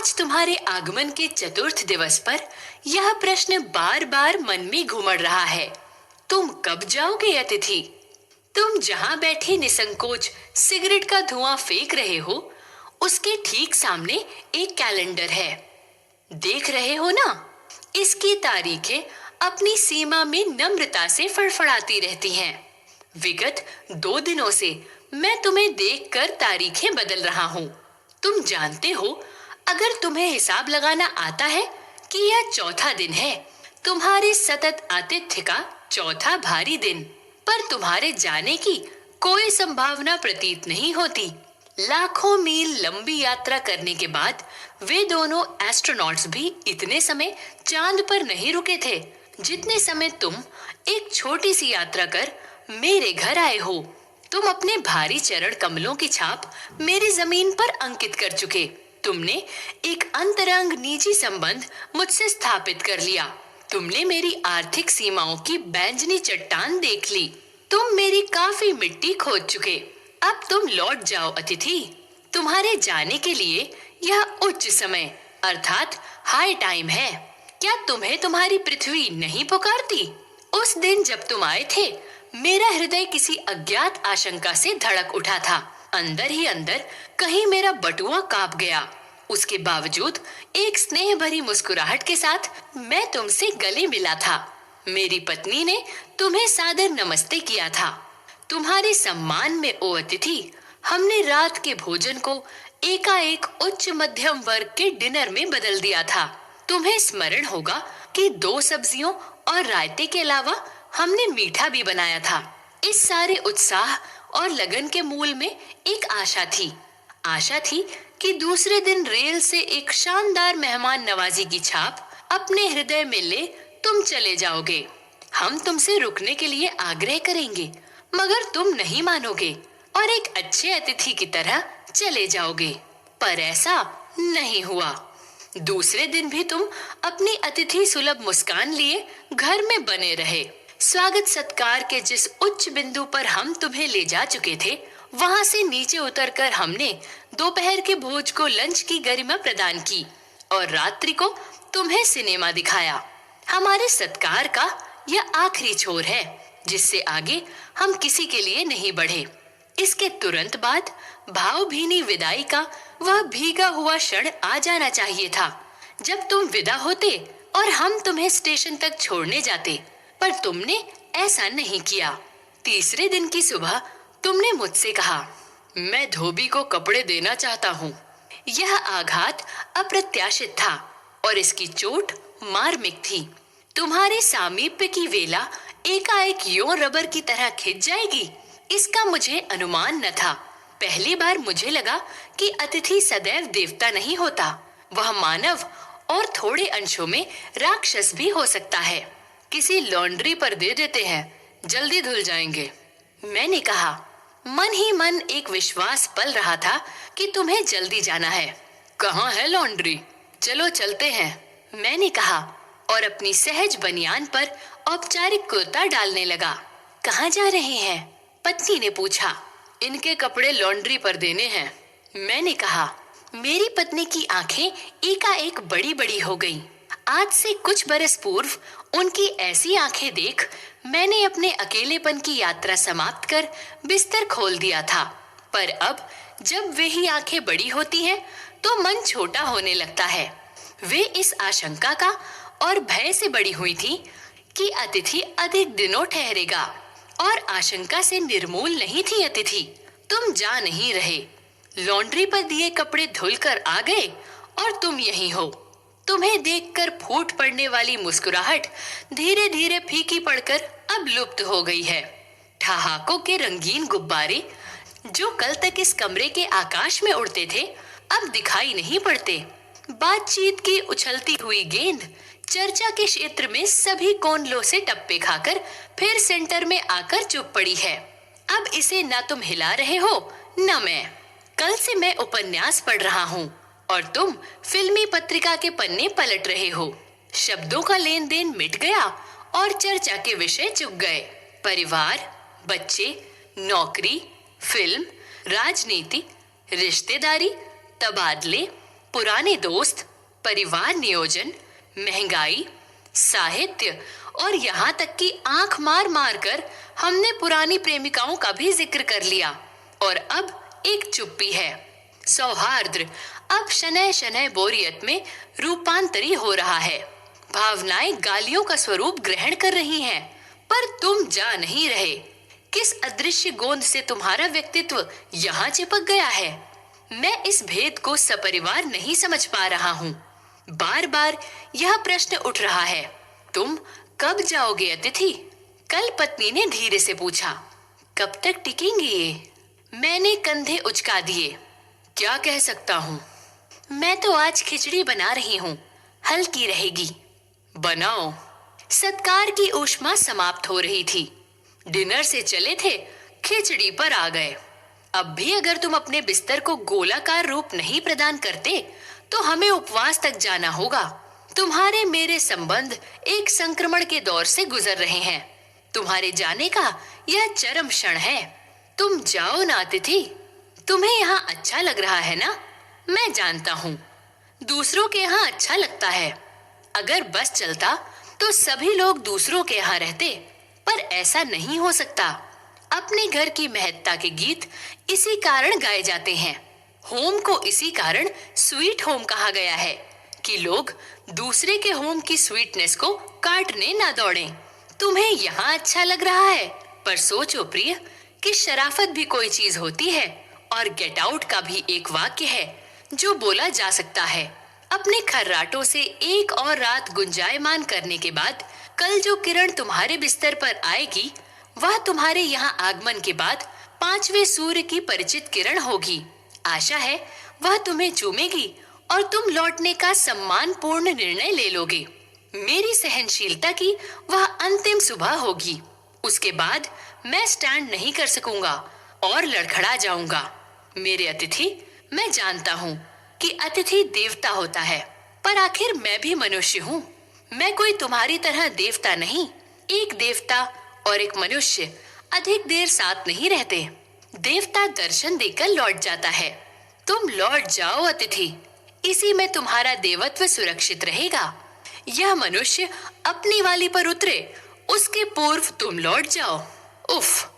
आज तुम्हारे आगमन के चतुर्थ दिवस पर यह प्रश्न बार बार मन में घुमड़ रहा है। तुम कब जाओगे अतिथि? तुम जहां बैठे निसंकोच सिगरेट का धुआं फेंक रहे हो, उसके ठीक सामने एक कैलेंडर है। देख रहे हो ना? इसकी तारीखें अपनी सीमा में नम्रता से फड़फड़ाती रहती हैं। विगत 2 दिनों से मैं तुम्हें देखकर तारीखें बदल रहा हूँ। तुम जानते हो, अगर तुम्हें हिसाब लगाना आता है कि यह चौथा दिन है, तुम्हारे सतत आतिथ्य का चौथा भारी दिन, पर तुम्हारे जाने की कोई संभावना प्रतीत नहीं होती। लाखों मील लंबी यात्रा करने के बाद वे दोनों एस्ट्रोनॉट्स भी इतने समय चांद पर नहीं रुके थे जितने समय तुम एक छोटी सी यात्रा कर मेरे घर आए हो। तुम अपने भारी चरण कमलों की छाप मेरी जमीन पर अंकित कर चुके। तुमने एक अंतरंग निजी संबंध मुझसे स्थापित कर लिया। तुमने मेरी आर्थिक सीमाओं की बैंजनी चट्टान देख ली। तुम मेरी काफी मिट्टी खोद चुके। अब तुम लौट जाओ अतिथि। तुम्हारे जाने के लिए यह उच्च समय अर्थात हाई टाइम है। क्या तुम्हें तुम्हारी पृथ्वी नहीं पुकारती? उस दिन जब तुम आए थे, मेरा हृदय किसी अज्ञात आशंका से धड़क उठा था। अंदर ही अंदर कहीं मेरा बटुआ कांप गया। उसके बावजूद एक स्नेह भरी मुस्कुराहट के साथ मैं तुमसे गले मिला था। मेरी पत्नी ने तुम्हें सादर नमस्ते किया था। तुम्हारे सम्मान में ओ अतिथि, हमने रात के भोजन को एकाएक उच्च मध्यम वर्ग के डिनर में बदल दिया था। तुम्हें स्मरण होगा कि 2 सब्जियों और रायते के अलावा हमने मीठा भी बनाया था। इस सारे उत्साह और लगन के मूल में एक आशा थी। आशा थी कि दूसरे दिन रेल से एक शानदार मेहमान नवाजी की छाप अपने हृदय में ले तुम चले जाओगे। हम तुमसे रुकने के लिए आग्रह करेंगे, मगर तुम नहीं मानोगे और एक अच्छे अतिथि की तरह चले जाओगे। पर ऐसा नहीं हुआ। दूसरे दिन भी तुम अपनी अतिथि सुलभ मुस्कान लिए घर में बने रहे। स्वागत सत्कार के जिस उच्च बिंदु पर हम तुम्हें ले जा चुके थे, वहां से नीचे उतरकर हमने दोपहर के भोज को लंच की गरिमा प्रदान की और रात्रि को तुम्हें सिनेमा दिखाया। हमारे सत्कार का यह आखिरी छोर है, जिससे आगे हम किसी के लिए नहीं बढ़े। इसके तुरंत बाद भावभीनी विदाई का वह भीगा हुआ क्षण आ जाना चाहिए था, जब तुम विदा होते और हम तुम्हें स्टेशन तक छोड़ने जाते, पर तुमने ऐसा नहीं किया। तीसरे दिन की सुबह तुमने मुझसे कहा, मैं धोबी को कपड़े देना चाहता हूँ। यह आघात अप्रत्याशित था और इसकी चोट मार्मिक थी। तुम्हारे सामीप्य की वेला एकाएक यों रबर की तरह खिंच जाएगी, इसका मुझे अनुमान न था। पहली बार मुझे लगा कि अतिथि सदैव देवता नहीं होता, वह मानव और थोड़े अंशों में राक्षस भी हो सकता है। किसी लॉन्ड्री पर दे देते हैं, जल्दी धुल जाएंगे। मैंने कहा। मन ही मन एक विश्वास पल रहा था कि तुम्हें जल्दी जाना है। कहाँ है लॉन्ड्री? चलो चलते हैं, मैंने कहा और अपनी सहज बनियान पर औपचारिक कुर्ता डालने लगा। कहाँ जा रहे हैं? पत्नी ने पूछा। इनके कपड़े लॉन्ड्री पर देने हैं, मैंने कहा। मेरी पत्नी की आंखें एकाएक बड़ी बड़ी हो गईं। आज से कुछ बरस पूर्व उनकी ऐसी आंखें देख मैंने अपने अकेलेपन की यात्रा समाप्त कर बिस्तर खोल दिया था। पर अब जब वे ही आंखें बड़ी होती हैं, तो मन छोटा होने लगता है। वे इस आशंका का और भय से बड़ी हुई थी कि अतिथि अधिक दिनों ठहरेगा, और आशंका से निर्मूल नहीं थी अतिथि। तुम जा नहीं रहे। लॉन्ड्री पर दिए कपड़े धुलकर आ गए और तुम यहीं हो। तुम्हें देखकर फूट पड़ने वाली मुस्कुराहट धीरे धीरे फीकी पड़कर अब लुप्त हो गई है। ठहाकों के रंगीन गुब्बारे जो कल तक इस कमरे के आकाश में उड़ते थे, अब दिखाई नहीं पड़ते। बातचीत की उछलती हुई गेंद चर्चा के क्षेत्र में सभी कोनलों से टप्पे खाकर फिर सेंटर में आकर चुप पड़ी है। अब इसे ना तुम हिला रहे हो न मैं। कल से मैं उपन्यास पढ़ रहा हूँ और तुम फिल्मी पत्रिका के पन्ने पलट रहे हो। शब्दों का लेन देन मिट गया और चर्चा के विषय चुक गए। परिवार, बच्चे, नौकरी, फिल्म, राजनीति, रिश्तेदारी, तबादले, पुराने दोस्त, परिवार नियोजन, महंगाई, साहित्य और यहाँ तक कि आंख मार मार कर हमने पुरानी प्रेमिकाओं का भी जिक्र कर लिया। और अब एक चुप्पी है। सौहार्द अब शनय शनय बोरियत में रूपांतरी हो रहा है। भावनाएं गालियों का स्वरूप ग्रहण कर रही हैं, पर तुम जा नहीं रहे। किस अदृश्य गोंद से तुम्हारा व्यक्तित्व यहाँ चिपक गया है? मैं इस भेद को सपरिवार नहीं समझ पा रहा हूँ। बार बार यह प्रश्न उठ रहा है, तुम कब जाओगे अतिथि? कल पत्नी ने धीरे से पूछा। कब तक टिकेंगे ये? मैंने कंधे उचका दिए। क्या कह सकता हूँ? मैं तो आज खिचड़ी बना रही हूँ, हल्की रहेगी। बनाओ। सत्कार की ऊष्मा समाप्त हो रही थी। डिनर से चले थे, खिचड़ी पर आ गए। अब भी अगर तुम अपने बिस्तर को गोलाकार रूप नहीं प्रदान करते तो हमें उपवास तक जाना होगा। तुम्हारे मेरे संबंध एक संक्रमण के दौर से गुजर रहे हैं। तुम्हारे जाने का यह चरम क्षण है। तुम जाओ ना अतिथि। तुम्हें यहाँ अच्छा लग रहा है ना? मैं जानता हूँ दूसरों के यहाँ अच्छा लगता है। अगर बस चलता तो सभी लोग दूसरों के यहाँ रहते, पर ऐसा नहीं हो सकता। अपने घर की महत्ता के गीत इसी कारण गाए जाते हैं। होम को इसी कारण स्वीट होम कहा गया है कि लोग दूसरे के होम की स्वीटनेस को काटने ना दौड़ें। तुम्हें यहाँ अच्छा लग रहा है, पर सोचो प्रिय कि शराफत भी कोई चीज होती है और गेट आउट का भी एक वाक्य है जो बोला जा सकता है। अपने खर्राटों से एक और रात गुंजायमान करने के बाद कल जो किरण तुम्हारे बिस्तर पर आएगी वह तुम्हारे यहाँ आगमन के बाद 5वें सूर्य की परिचित किरण होगी। आशा है वह तुम्हें चूमेगी और तुम लौटने का सम्मानपूर्ण निर्णय ले लोगे। मेरी सहनशीलता की वह अंतिम सुबह होगी। उसके बाद मैं स्टैंड नहीं कर सकूंगा और लड़खड़ा जाऊंगा। मेरे अतिथि, मैं जानता हूँ कि अतिथि देवता होता है, पर आखिर मैं भी मनुष्य हूँ। मैं कोई तुम्हारी तरह देवता नहीं। एक देवता और एक मनुष्य अधिक देर साथ नहीं रहते। देवता दर्शन देकर लौट जाता है। तुम लौट जाओ अतिथि, इसी में तुम्हारा देवत्व सुरक्षित रहेगा। यह मनुष्य अपनी वाली पर उतरे, उसके पूर्व तुम लौट जाओ। उफ,